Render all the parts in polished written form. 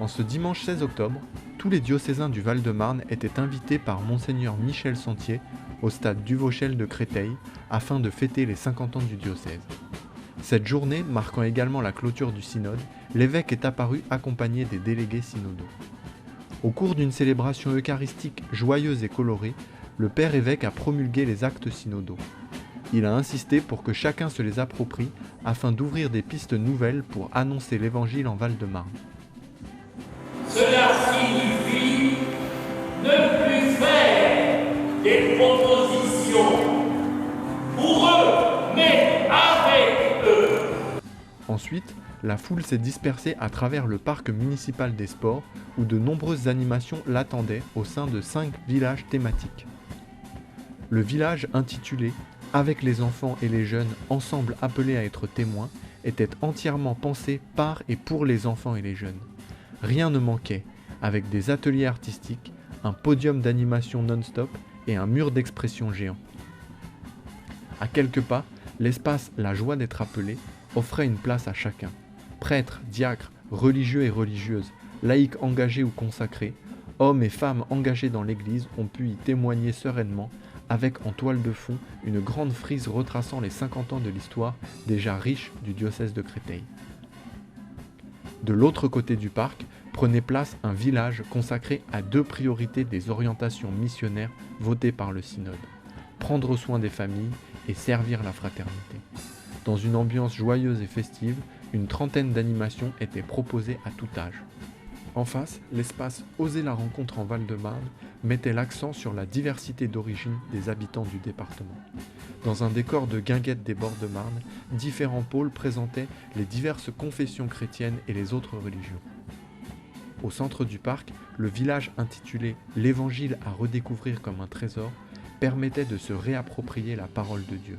En ce dimanche 16 octobre, tous les diocésains du Val-de-Marne étaient invités par Monseigneur Michel Sentier au stade Duvauchel de Créteil afin de fêter les 50 ans du diocèse. Cette journée, marquant également la clôture du synode, l'évêque est apparu accompagné des délégués synodaux. Au cours d'une célébration eucharistique joyeuse et colorée, le père évêque a promulgué les actes synodaux. Il a insisté pour que chacun se les approprie afin d'ouvrir des pistes nouvelles pour annoncer l'évangile en Val-de-Marne. Cela signifie ne plus faire des propositions pour eux, mais avec eux. Ensuite, la foule s'est dispersée à travers le parc municipal des sports où de nombreuses animations l'attendaient au sein de 5 villages thématiques. Le village intitulé « Avec les enfants et les jeunes, ensemble appelés à être témoins » était entièrement pensé par et pour les enfants et les jeunes. Rien ne manquait, avec des ateliers artistiques, un podium d'animation non-stop et un mur d'expression géant. À quelques pas, l'espace La Joie d'être appelé offrait une place à chacun. Prêtres, diacres, religieux et religieuses, laïcs engagés ou consacrés, hommes et femmes engagés dans l'Église ont pu y témoigner sereinement, avec en toile de fond une grande frise retraçant les 50 ans de l'histoire déjà riche du diocèse de Créteil. De l'autre côté du parc prenait place un village consacré à 2 priorités des orientations missionnaires votées par le synode: prendre soin des familles et servir la fraternité. Dans une ambiance joyeuse et festive, une trentaine d'animations étaient proposées à tout âge. En face, l'espace Oser la rencontre en Val-de-Marne mettait l'accent sur la diversité d'origine des habitants du département. Dans un décor de guinguettes des bords de Marne, différents pôles présentaient les diverses confessions chrétiennes et les autres religions. Au centre du parc, le village intitulé « L'Évangile à redécouvrir comme un trésor » permettait de se réapproprier la parole de Dieu.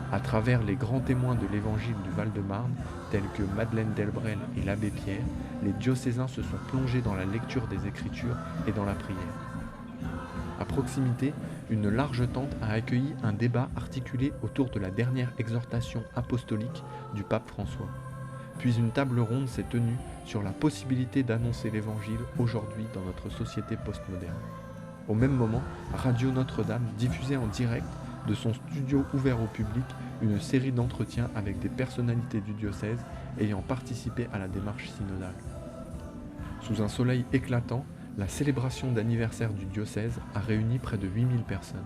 À travers les grands témoins de l'Évangile du Val-de-Marne, tels que Madeleine Delbrel et l'abbé Pierre, les diocésains se sont plongés dans la lecture des Écritures et dans la prière. À proximité, une large tente a accueilli un débat articulé autour de la dernière exhortation apostolique du pape François. Puis une table ronde s'est tenue sur la possibilité d'annoncer l'Évangile aujourd'hui dans notre société postmoderne. Au même moment, Radio Notre-Dame diffusait en direct de son studio ouvert au public une série d'entretiens avec des personnalités du diocèse ayant participé à la démarche synodale. Sous un soleil éclatant, la célébration d'anniversaire du diocèse a réuni près de 8000 personnes.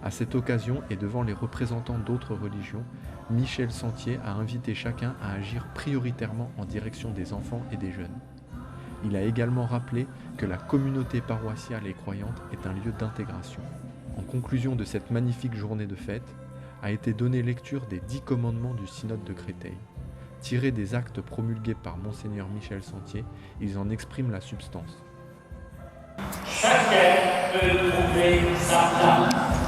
À cette occasion et devant les représentants d'autres religions, Michel Sentier a invité chacun à agir prioritairement en direction des enfants et des jeunes. Il a également rappelé que la communauté paroissiale et croyante est un lieu d'intégration. En conclusion de cette magnifique journée de fête, a été donnée lecture des 10 commandements du synode de Créteil. Tirés des actes promulgués par Monseigneur Michel Sentier, ils en expriment la substance. Chacun peut trouver sa place.